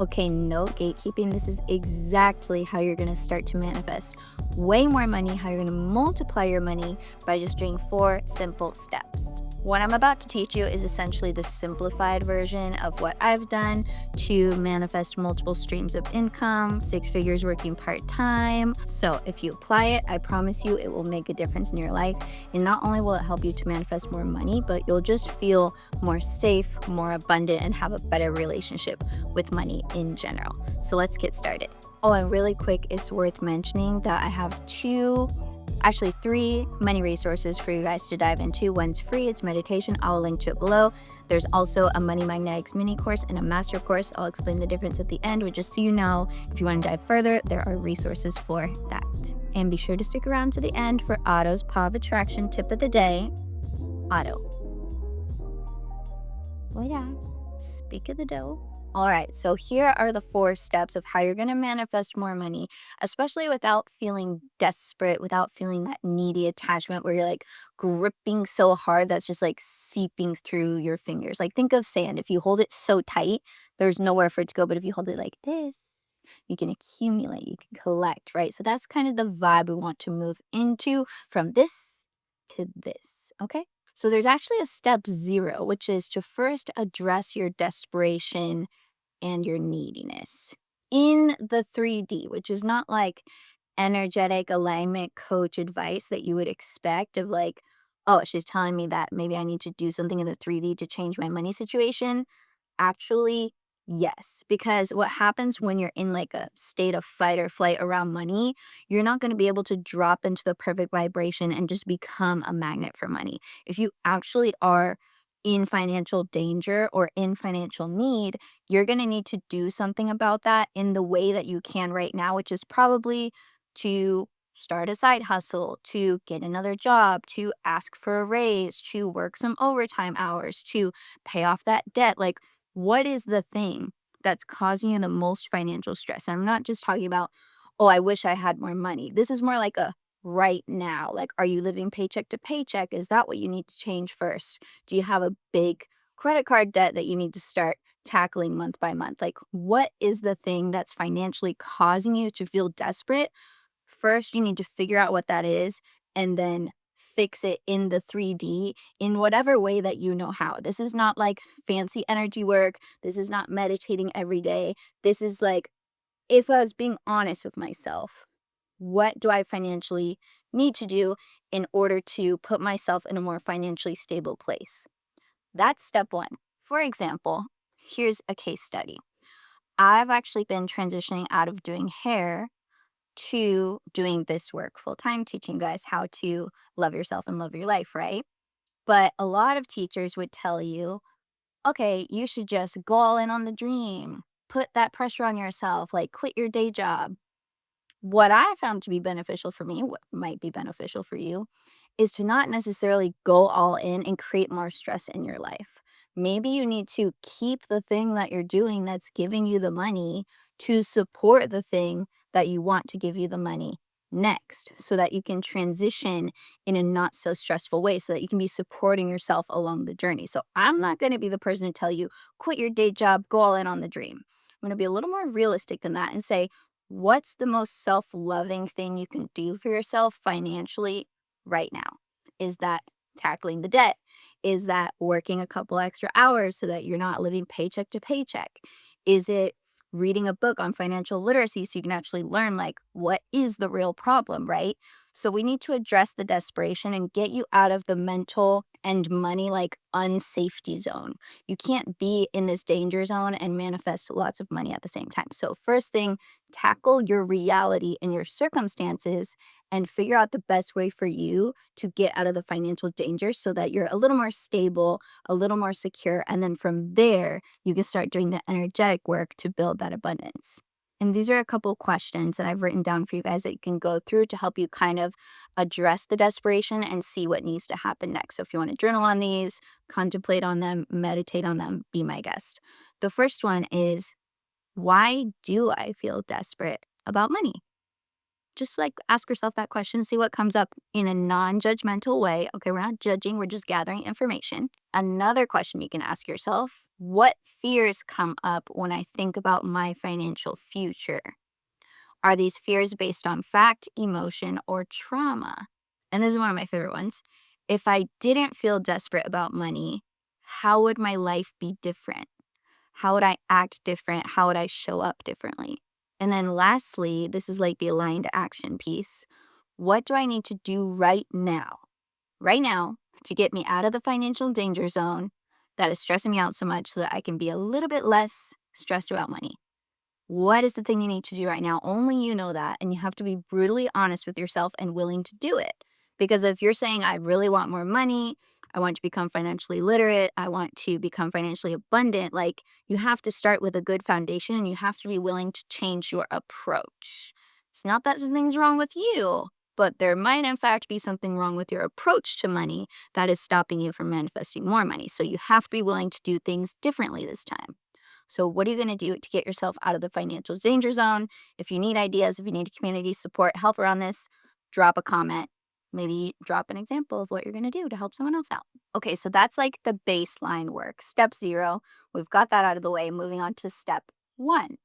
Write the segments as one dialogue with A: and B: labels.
A: Okay, no gatekeeping. This is exactly how you're going to start to manifest way more money, how you're going to multiply your money by just doing 4 simple steps. What I'm about to teach you is essentially the simplified version of what I've done to manifest multiple streams of income, 6 figures working part-time. So if you apply it, I promise you it will make a difference in your life. And not only will it help you to manifest more money, but you'll just feel more safe, more abundant, and have a better relationship with money in general. So let's get started. Oh, and really quick, it's worth mentioning that I have 3 money resources for you guys to dive into. One's free, it's meditation. I'll link to it below. There's also a money magnetics mini course and a master course. I'll explain the difference at the end, but just so you know, if you want to dive further, there are resources for that. And be sure to stick around to the end for Otto's Paw of Attraction tip of the day. Otto. Oh yeah, speak of the dough. All right, so here are the 4 steps of how you're going to manifest more money, especially without feeling desperate, without feeling that needy attachment where you're like gripping so hard that's just like seeping through your fingers. Like think of sand. If you hold it so tight, there's nowhere for it to go. But if you hold it like this, you can accumulate, you can collect, right? So that's kind of the vibe we want to move into from this to this, okay? So there's actually a step 0, which is to first address your desperation and your neediness in the 3D, which is not like energetic alignment coach advice that you would expect of like, oh, she's telling me that maybe I need to do something in the 3D to change my money situation. Actually, yes, because what happens when you're in like a state of fight or flight around money, you're not going to be able to drop into the perfect vibration and just become a magnet for money. If you actually are in financial danger or in financial need, you're going to need to do something about that in the way that you can right now, which is probably to start a side hustle, to get another job, to ask for a raise, to work some overtime hours, to pay off that debt. Like, what is the thing that's causing you the most financial stress? And I'm not just talking about, oh, I wish I had more money. This is more like a right now. Like, are you living paycheck to paycheck? Is that what you need to change first? Do you have a big credit card debt that you need to start tackling month by month? Like, what is the thing that's financially causing you to feel desperate? First, you need to figure out what that is and then fix it in the 3D in whatever way that you know how. This is not like fancy energy work. This is not meditating every day. This is like, if I was being honest with myself, what do I financially need to do in order to put myself in a more financially stable place? That's step 1. For example, here's a case study. I've actually been transitioning out of doing hair to doing this work full time, teaching you guys how to love yourself and love your life, right? But a lot of teachers would tell you, okay, you should just go all in on the dream, put that pressure on yourself, like quit your day job. What I found to be beneficial for me, what might be beneficial for you, is to not necessarily go all in and create more stress in your life. Maybe you need to keep the thing that you're doing that's giving you the money to support the thing that you want to give you the money next so that you can transition in a not so stressful way so that you can be supporting yourself along the journey. So I'm not going to be the person to tell you quit your day job, go all in on the dream. I'm going to be a little more realistic than that and say, what's the most self-loving thing you can do for yourself financially right now? Is that tackling the debt? Is that working a couple extra hours so that you're not living paycheck to paycheck? Is it reading a book on financial literacy so you can actually learn like what is the real problem, right? So we need to address the desperation and get you out of the mental and money like unsafety zone. You can't be in this danger zone and manifest lots of money at the same time. So first thing, tackle your reality and your circumstances and figure out the best way for you to get out of the financial danger so that you're a little more stable, a little more secure. And then from there, you can start doing the energetic work to build that abundance. And these are a couple questions that I've written down for you guys that you can go through to help you kind of address the desperation and see what needs to happen next. So if you want to journal on these, contemplate on them, meditate on them, be my guest. The first one is, why do I feel desperate about money? just like ask yourself that question, see what comes up in a non judgmental way. Okay, we're not judging, we're just gathering information. Another question you can ask yourself: what fears come up when I think about my financial future? Are these fears based on fact, emotion, or trauma? And this is one of my favorite ones. If I didn't feel desperate about money, how would my life be different? How would I act different? How would I show up differently? And then lastly, this is like the aligned action piece. What do I need to do right now, to get me out of the financial danger zone that is stressing me out so much so that I can be a little bit less stressed about money? What is the thing you need to do right now? Only you know that. And you have to be brutally honest with yourself and willing to do it. Because if you're saying, I really want more money, I want to become financially literate, I want to become financially abundant, like you have to start with a good foundation and you have to be willing to change your approach. It's not that something's wrong with you, but there might, in fact, be something wrong with your approach to money that is stopping you from manifesting more money. So you have to be willing to do things differently this time. So, what are you going to do to get yourself out of the financial danger zone? If you need ideas, if you need community support, help around this, drop a comment. Maybe drop an example of what you're going to do to help someone else out. Okay, so that's like the baseline work. Step zero, we've got that out of the way. Moving on to step one,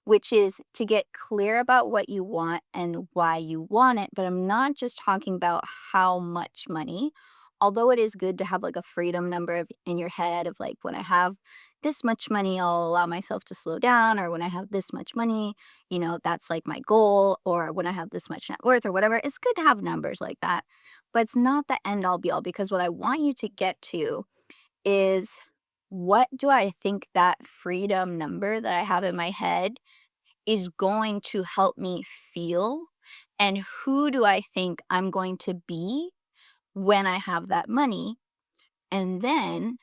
A: which is to get clear about what you want and why you want it. But I'm not just talking about how much money, although it is good to have like a freedom number in your head of like, when I have this much money, I'll allow myself to slow down, or when I have this much money, that's like my goal, or when I have this much net worth, or whatever. It's good to have numbers like that, but it's not the end all be all, because what I want you to get to is, what do I think that freedom number that I have in my head is going to help me feel? And who do I think I'm going to be when I have that money? And then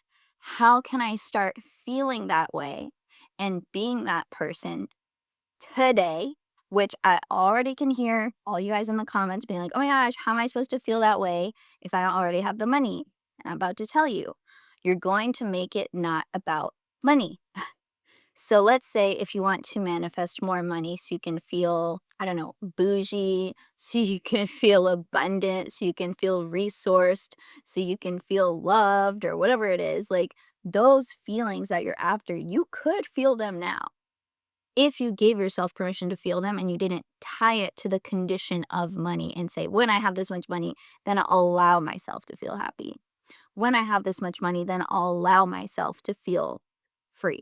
A: how can I start feeling that way and being that person today? Which I already can hear all you guys in the comments being like, oh my gosh, how am I supposed to feel that way if I don't already have the money? And I'm about to tell you, you're going to make it not about money. So let's say if you want to manifest more money so you can feel, I don't know, bougie, so you can feel abundant, so you can feel resourced, so you can feel loved, or whatever it is, like those feelings that you're after, you could feel them now if you gave yourself permission to feel them and you didn't tie it to the condition of money and say, when I have this much money, then I'll allow myself to feel happy. When I have this much money, then I'll allow myself to feel free.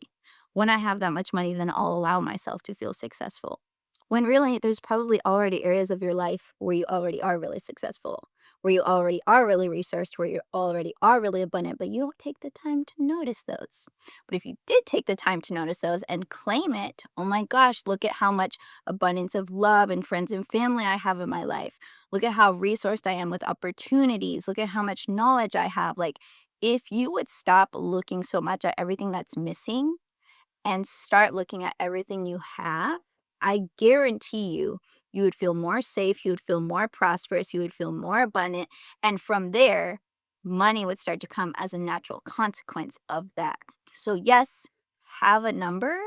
A: When I have that much money, then I'll allow myself to feel successful. When really, there's probably already areas of your life where you already are really successful, where you already are really resourced, where you already are really abundant, but you don't take the time to notice those. But if you did take the time to notice those and claim it, oh my gosh, look at how much abundance of love and friends and family I have in my life. Look at how resourced I am with opportunities. Look at how much knowledge I have. Like, if you would stop looking so much at everything that's missing and start looking at everything you have, I guarantee you, you would feel more safe, you would feel more prosperous, you would feel more abundant. And from there, money would start to come as a natural consequence of that. So, yes, have a number,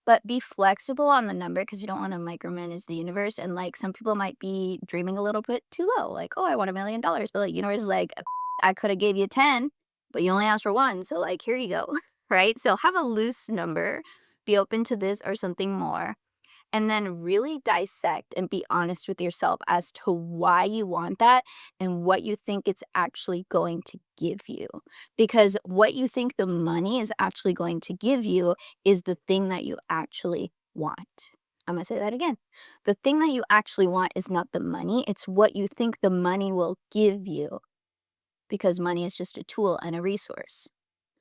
A: but be flexible on the number, because you don't want to micromanage the universe. And like, some people might be dreaming a little bit too low, like, oh, I want $1 million, but like, universe is like, I could have gave you 10, but you only asked for one, so like, here you go. Right? So have a loose number, be open to this or something more, and then really dissect and be honest with yourself as to why you want that and what you think it's actually going to give you. Because what you think the money is actually going to give you is the thing that you actually want. I'm going to say that again. The thing that you actually want is not the money, it's what you think the money will give you, because money is just a tool and a resource.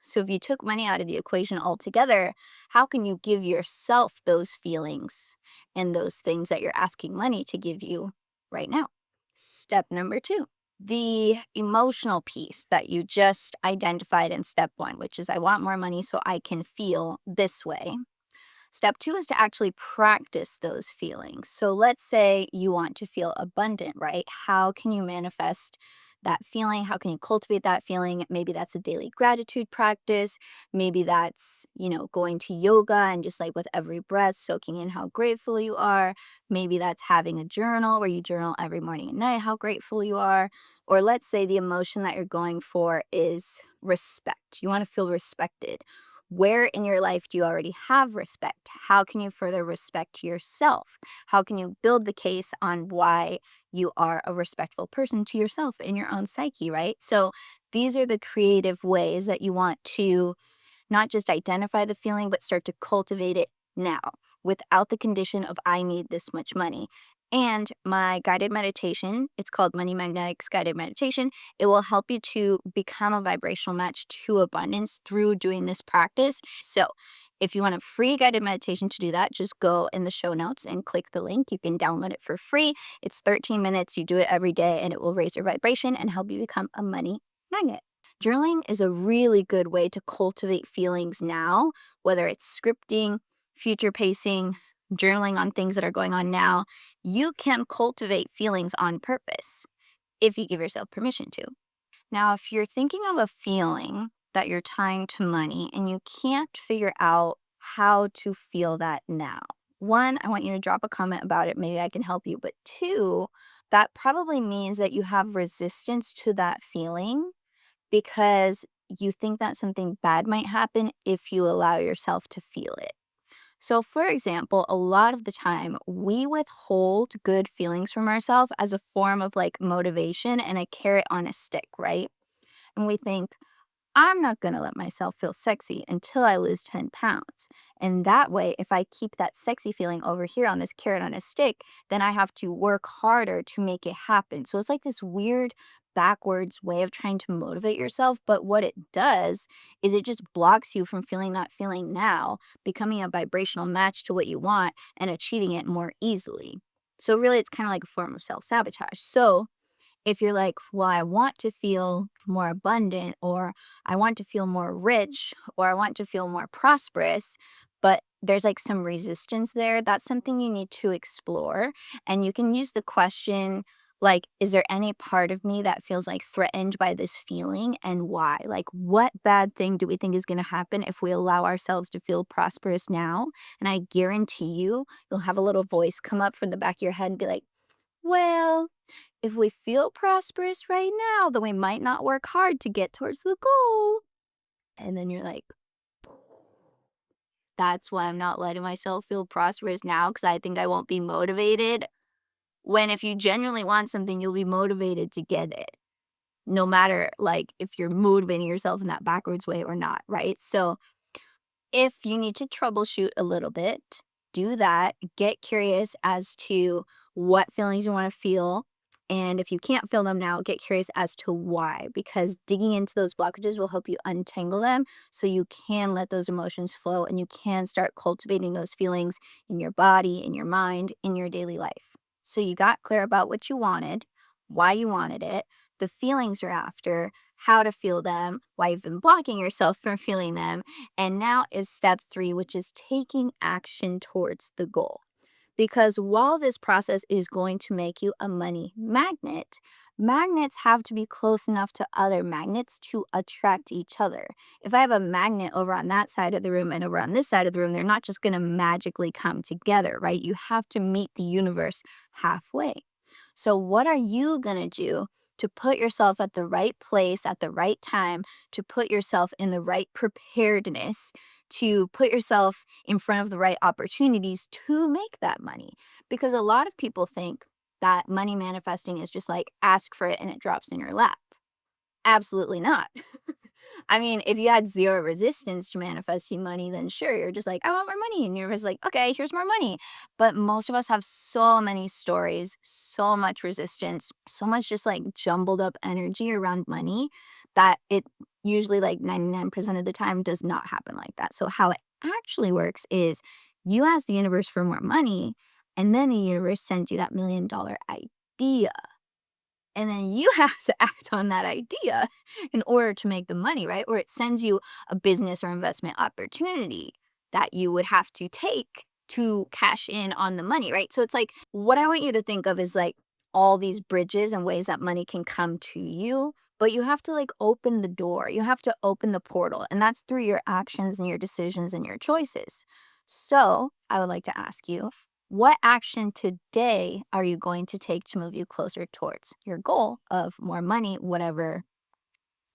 A: So if you took money out of the equation altogether, how can you give yourself those feelings and those things that you're asking money to give you right now? Step number two, the emotional piece that you just identified in step one, which is, I want more money so I can feel this way. Step two is to actually practice those feelings. So let's say you want to feel abundant, right? How can you manifest that feeling? How can you cultivate that feeling? Maybe that's a daily gratitude practice. Maybe that's, going to yoga and just like with every breath, soaking in how grateful you are. Maybe that's having a journal where you journal every morning and night how grateful you are. Or let's say the emotion that you're going for is respect. You want to feel respected. Where in your life do you already have respect? How can you further respect yourself? How can you build the case on why you are a respectful person to yourself in your own psyche, right? So these are the creative ways that you want to not just identify the feeling, but start to cultivate it now without the condition of I need this much money. And my guided meditation, it's called Money Magnetics Guided Meditation. It will help you to become a vibrational match to abundance through doing this practice. So, if you want a free guided meditation to do that, just go in the show notes and click the link. You can download it for free. It's 13 minutes. You do it every day, and it will raise your vibration and help you become a money magnet. Journaling is a really good way to cultivate feelings now, whether it's scripting, future pacing, journaling on things that are going on now. You can cultivate feelings on purpose if you give yourself permission to. Now, if you're thinking of a feeling that you're tying to money and you can't figure out how to feel that now, one, I want you to drop a comment about it. Maybe I can help you. But two, that probably means that you have resistance to that feeling because you think that something bad might happen if you allow yourself to feel it. So, for example, a lot of the time we withhold good feelings from ourselves as a form of like motivation and a carrot on a stick, right? And we think, I'm not going to let myself feel sexy until I lose 10 pounds. And that way, if I keep that sexy feeling over here on this carrot on a stick, then I have to work harder to make it happen. So it's like this weird backwards way of trying to motivate yourself. But what it does is it just blocks you from feeling that feeling now, becoming a vibrational match to what you want and achieving it more easily. So, really, it's kind of like a form of self sabotage. So, if you're like, well, I want to feel more abundant, or I want to feel more rich, or I want to feel more prosperous, but there's like some resistance there, that's something you need to explore. And you can use the question, like, is there any part of me that feels like threatened by this feeling and why? Like, what bad thing do we think is going to happen if we allow ourselves to feel prosperous now? And I guarantee you'll have a little voice come up from the back of your head and be like, well, if we feel prosperous right now, then we might not work hard to get towards the goal. And then you're like, that's why I'm not letting myself feel prosperous now because I think I won't be motivated. When if you genuinely want something, you'll be motivated to get it, no matter like if you're motivating yourself in that backwards way or not, right? So if you need to troubleshoot a little bit, do that. Get curious as to what feelings you want to feel. And if you can't feel them now, get curious as to why, because digging into those blockages will help you untangle them so you can let those emotions flow and you can start cultivating those feelings in your body, in your mind, in your daily life. So you got clear about what you wanted, why you wanted it, the feelings you're after, how to feel them, why you've been blocking yourself from feeling them, and now is step 3, which is taking action towards the goal. Because while this process is going to make you a money magnet, magnets have to be close enough to other magnets to attract each other. If I have a magnet over on that side of the room and over on this side of the room, they're not just going to magically come together, right? You have to meet the universe halfway. So, what are you going to do to put yourself at the right place at the right time, to put yourself in the right preparedness, to put yourself in front of the right opportunities to make that money? Because a lot of people think that money manifesting is just like ask for it and it drops in your lap. Absolutely not. I mean, if you had zero resistance to manifesting money, then sure, you're just like, I want more money. And you're just like, okay, here's more money. But most of us have so many stories, so much resistance, so much just like jumbled up energy around money that it usually like 99% of the time does not happen like that. So, how it actually works is you ask the universe for more money, and then the universe sends you that $1 million idea. And then you have to act on that idea in order to make the money, right? Or it sends you a business or investment opportunity that you would have to take to cash in on the money, right? So it's like what I want you to think of is like all these bridges and ways that money can come to you, but you have to like open the door. You have to open the portal, and that's through your actions and your decisions and your choices. So, I would like to ask you, what action today are you going to take to move you closer towards your goal of more money, whatever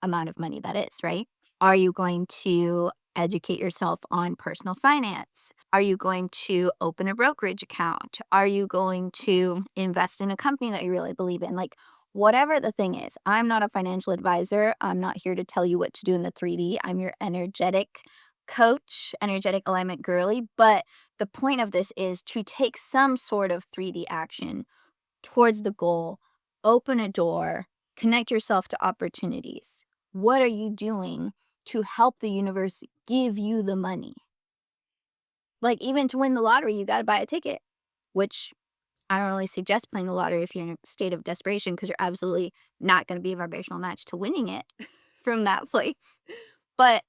A: amount of money that is, right? Are you going to educate yourself on personal finance? Are you going to open a brokerage account? Are you going to invest in a company that you really believe in? Like, whatever the thing is, I'm not a financial advisor. I'm not here to tell you what to do in the 3D. I'm your energetic coach, energetic alignment girly. But the point of this is to take some sort of 3D action towards the goal, open a door, connect yourself to opportunities. What are you doing to help the universe give you the money? Like, even to win the lottery, you got to buy a ticket, which I don't really suggest playing the lottery if you're in a state of desperation, because you're absolutely not going to be a vibrational match to winning it from that place. But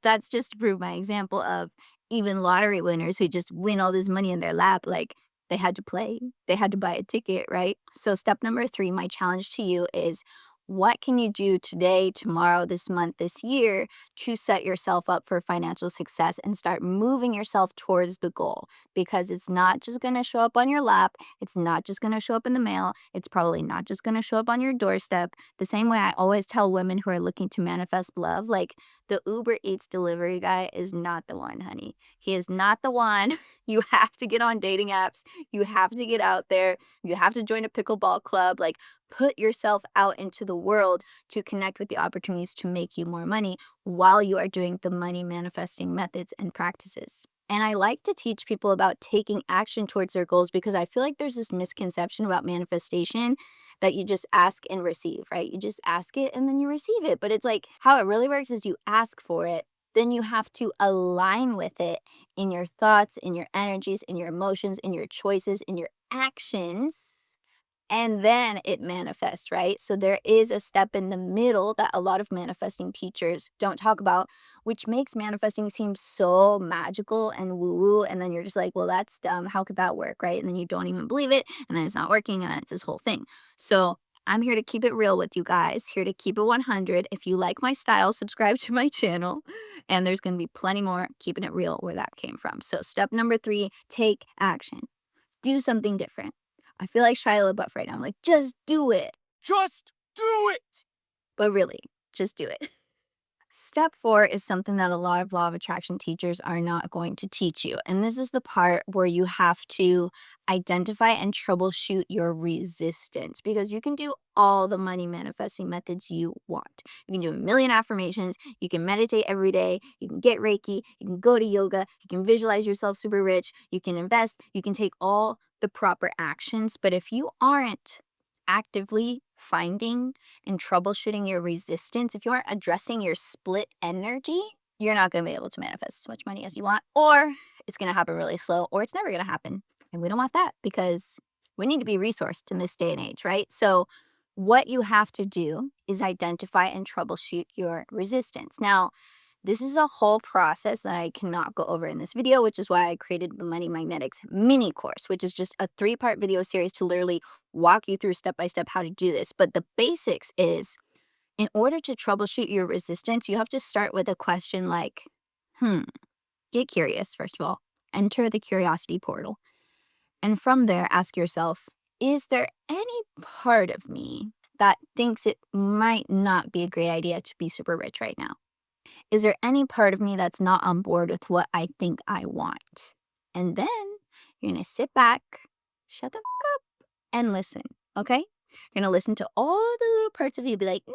A: that's just to prove my example of even lottery winners who just win all this money in their lap, like, they had to play, they had to buy a ticket, right? So step number 3, my challenge to you is, what can you do today, tomorrow, this month, this year to set yourself up for financial success and start moving yourself towards the goal? Because it's not just going to show up on your lap. It's not just going to show up in the mail. It's probably not just going to show up on your doorstep. The same way I always tell women who are looking to manifest love, like, the Uber Eats delivery guy is not the one, honey. He is not the one. You have to get on dating apps. You have to get out there. You have to join a pickleball club. Like, put yourself out into the world to connect with the opportunities to make you more money while you are doing the money manifesting methods and practices. And I like to teach people about taking action towards their goals, because I feel like there's this misconception about manifestation that you just ask and receive, right? You just ask it and then you receive it. But it's like, how it really works is you ask for it, then you have to align with it in your thoughts, in your energies, in your emotions, in your choices, in your actions, and then it manifests, right? So there is a step in the middle that a lot of manifesting teachers don't talk about, which makes manifesting seem so magical and woo-woo. And then you're just like, well, that's dumb. How could that work, right? And then you don't even believe it, and then it's not working, and it's this whole thing. So I'm here to keep it real with you guys, here to keep it 100. If you like my style, subscribe to my channel, and there's going to be plenty more keeping it real where that came from. So step number 3, take action. Do something different. I feel like Shia LaBeouf right now. I'm like, just do it.
B: Just do it!
A: But really, just do it. Step 4 is something that a lot of law of attraction teachers are not going to teach you. And this is the part where you have to identify and troubleshoot your resistance, because you can do all the money manifesting methods you want. You can do a million affirmations, you can meditate every day, you can get Reiki, you can go to yoga, you can visualize yourself super rich, you can invest, you can take all the proper actions. But if you aren't actively finding and troubleshooting your resistance, if you aren't addressing your split energy, you're not going to be able to manifest as much money as you want, or it's going to happen really slow, or it's never going to happen. And we don't want that, because we need to be resourced in this day and age, right? So what you have to do is identify and troubleshoot your resistance. Now, this is a whole process that I cannot go over in this video, which is why I created the Money Magnetics mini course, which is just a 3-part video series to literally walk you through step by step how to do this. But the basics is, in order to troubleshoot your resistance, you have to start with a question like, get curious, first of all, enter the curiosity portal. And from there, ask yourself, is there any part of me that thinks it might not be a great idea to be super rich right now? Is there any part of me that's not on board with what I think I want? And then you're gonna sit back, shut the fuck up, and listen, okay? You're gonna listen to all the little parts of you be like, "Nah,"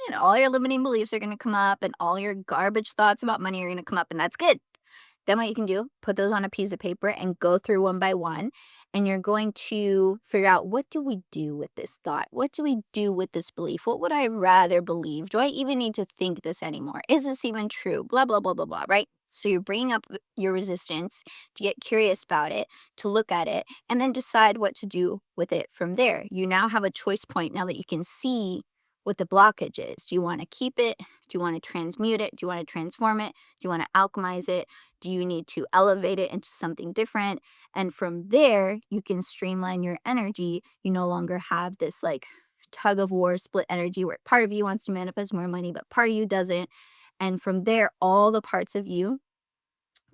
A: and all your limiting beliefs are gonna come up, and all your garbage thoughts about money are gonna come up, and that's good. Then what you can do, put those on a piece of paper and go through one by one. And you're going to figure out, what do we do with this thought? What do we do with this belief? What would I rather believe? Do I even need to think this anymore? Is this even true? Blah, blah, blah, blah, blah, right? So you're bringing up your resistance to get curious about it, to look at it, and then decide what to do with it from there. You now have a choice point now that you can see what the blockage is. Do you want to keep it? Do you want to transmute it? Do you want to transform it? Do you want to alchemize it? Do you need to elevate it into something different? And from there, you can streamline your energy. You no longer have this like tug of war, split energy where part of you wants to manifest more money, but part of you doesn't. And from there, all the parts of you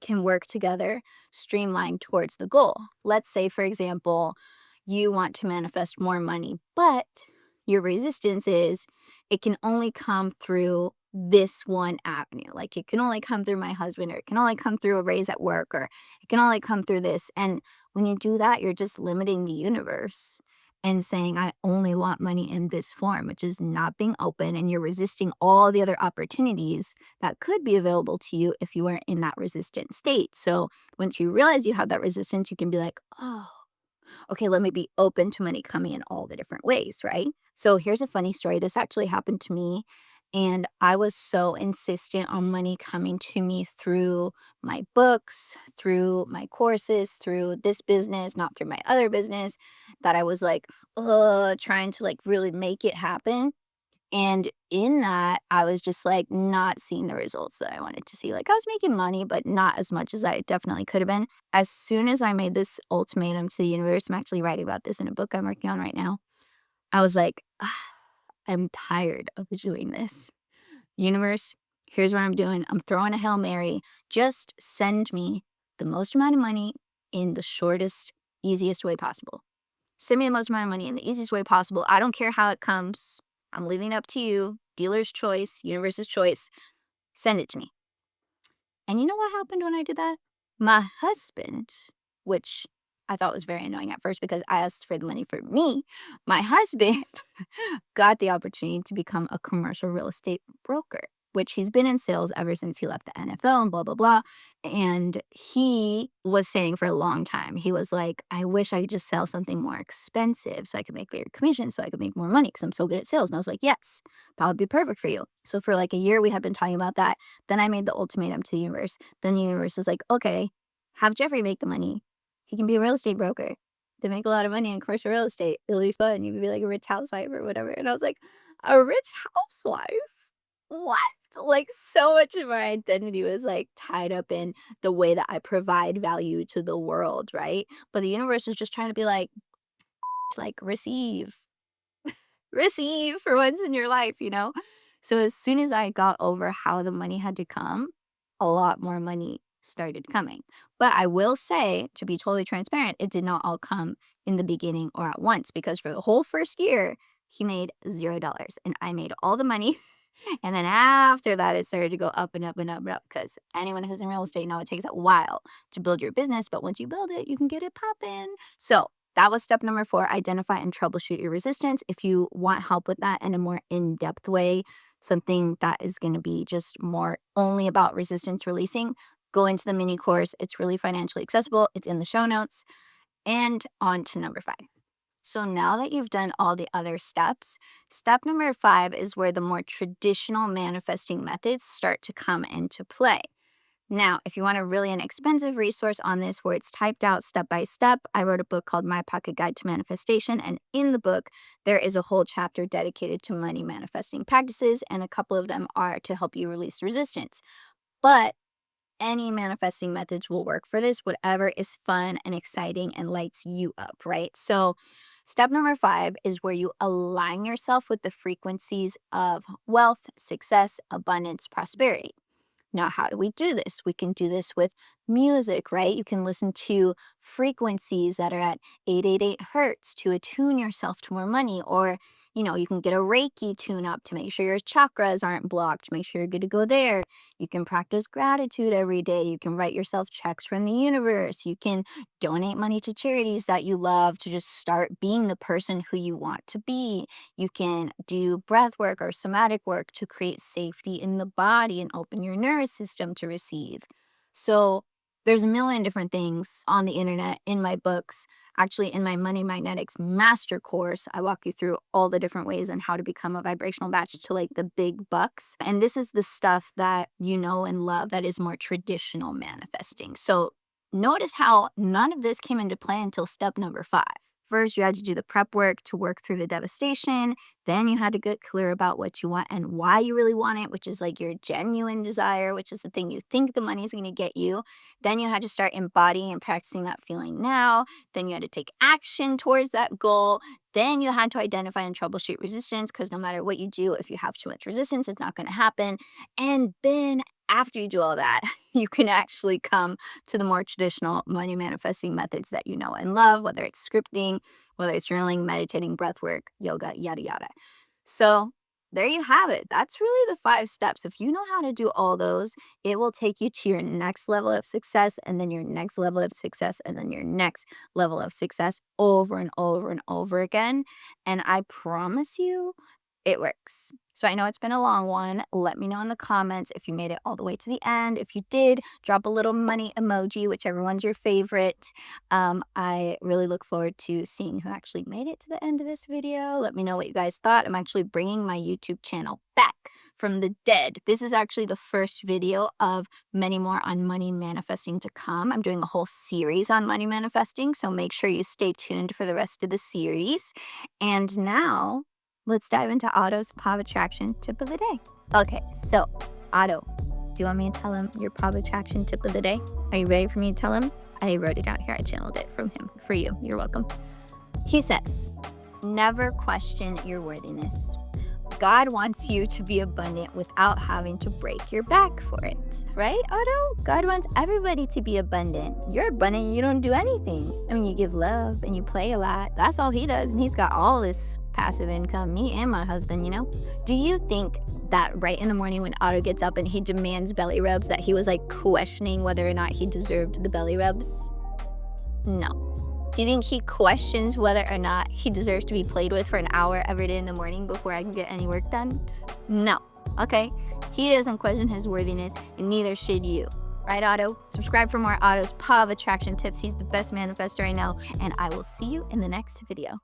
A: can work together, streamline towards the goal. Let's say, for example, you want to manifest more money, but your resistance is it can only come through this one avenue. Like it can only come through my husband, or it can only come through a raise at work, or it can only come through this. And when you do that, you're just limiting the universe and saying, I only want money in this form, which is not being open. And you're resisting all the other opportunities that could be available to you if you weren't in that resistant state. So once you realize you have that resistance, you can be like, oh, okay, let me be open to money coming in all the different ways, right? So here's a funny story. This actually happened to me. And I was so insistent on money coming to me through my books, through my courses, through this business, not through my other business, that I was like, trying to like really make it happen. And in that, I was just, like, not seeing the results that I wanted to see. Like, I was making money, but not as much as I definitely could have been. As soon as I made this ultimatum to the universe, I'm actually writing about this in a book I'm working on right now. I was like, I'm tired of doing this. Universe, here's what I'm doing. I'm throwing a Hail Mary. Just send me the most amount of money in the shortest, easiest way possible. Send me the most amount of money in the easiest way possible. I don't care how it comes. I'm leaving it up to you. Dealer's choice, universe's choice. Send it to me. And you know what happened when I did that? My husband, which I thought was very annoying at first because I asked for the money for me, my husband got the opportunity to become a commercial real estate broker, which he's been in sales ever since he left the NFL and blah, blah, blah. And he was saying for a long time, he was like, I wish I could just sell something more expensive so I could make bigger commissions so I could make more money because I'm so good at sales. And I was like, yes, that would be perfect for you. So for like a year, we had been talking about that. Then I made the ultimatum to the universe. Then the universe was like, okay, have Jeffrey make the money. He can be a real estate broker. They make a lot of money in commercial real estate. It'll be fun. You could be like a rich housewife or whatever. And I was like, a rich housewife? What? Like so much of my identity was like tied up in the way that I provide value to the world, right? But the universe was just trying to be like receive for once in your life, you know? So as soon as I got over how the money had to come, a lot more money started coming. But I will say, to be totally transparent, it did not all come in the beginning or at once because for the whole first year, he made $0 and I made all the money. And then after that, it started to go up and up and up and up because anyone who's in real estate know it takes a while to build your business. But once you build it, you can get it popping. So that was step number 4, identify and troubleshoot your resistance. If you want help with that in a more in-depth way, something that is going to be just more only about resistance releasing, go into the mini course. It's really financially accessible. It's in the show notes. And on to number 5. So now that you've done all the other steps, step number 5 is where the more traditional manifesting methods start to come into play. Now, if you want a really inexpensive resource on this where it's typed out step by step, I wrote a book called My Pocket Guide to Manifestation. And in the book, there is a whole chapter dedicated to money manifesting practices, and a couple of them are to help you release resistance. But any manifesting methods will work for this, whatever is fun and exciting and lights you up, right? So, step number 5 is where you align yourself with the frequencies of wealth, success, abundance, prosperity. Now, how do we do this? We can do this with music, right? You can listen to frequencies that are at 888 hertz to attune yourself to more money. Or, you can get a Reiki tune up to make sure your chakras aren't blocked, make sure you're good to go there. You can practice gratitude every day. You can write yourself checks from the universe. You can donate money to charities that you love to just start being the person who you want to be. You can do breath work or somatic work to create safety in the body and open your nervous system to receive. So there's a million different things on the internet, in my books. Actually, in my Money Magnetics Master course, I walk you through all the different ways on how to become a vibrational match to like the big bucks. And this is the stuff that you know and love that is more traditional manifesting. So notice how none of this came into play until step number 5. First, you had to do the prep work to work through the devastation. Then you had to get clear about what you want and why you really want it, which is like your genuine desire, which is the thing you think the money is going to get you. Then you had to start embodying and practicing that feeling now. Then you had to take action towards that goal. Then you had to identify and troubleshoot resistance because no matter what you do, if you have too much resistance, it's not going to happen. And then after you do all that, you can actually come to the more traditional money manifesting methods that you know and love, whether it's scripting, whether it's journaling, meditating, breath work, yoga, yada, yada. So there you have it. That's really the 5 steps. If you know how to do all those, it will take you to your next level of success, and then your next level of success, and then your next level of success over and over and over again. And I promise you, it works. So I know it's been a long one. Let me know in the comments if you made it all the way to the end. If you did, drop a little money emoji, whichever one's your favorite. I really look forward to seeing who actually made it to the end of this video. Let me know what you guys thought. I'm actually bringing my YouTube channel back from the dead. This is actually the first video of many more on money manifesting to come. I'm doing a whole series on money manifesting, so make sure you stay tuned for the rest of the series. And now, let's dive into Otto's Paw of Attraction tip of the day. Okay, so Otto, do you want me to tell him your Paw of Attraction tip of the day? Are you ready for me to tell him? I wrote it down here. I channeled it from him for you. You're welcome. He says, never question your worthiness. God wants you to be abundant without having to break your back for it. Right, Otto? God wants everybody to be abundant. You're abundant, you don't do anything. I mean, you give love and you play a lot. That's all he does, and he's got all this passive income. Me and my husband, you know? Do you think that right in the morning when Otto gets up and he demands belly rubs, that he was like questioning whether or not he deserved the belly rubs? No. Do you think he questions whether or not he deserves to be played with for an hour every day in the morning before I can get any work done? No. Okay? He doesn't question his worthiness, and neither should you. Right, Otto? Subscribe for more Otto's Paw of Attraction tips. He's the best manifestor I know, and I will see you in the next video.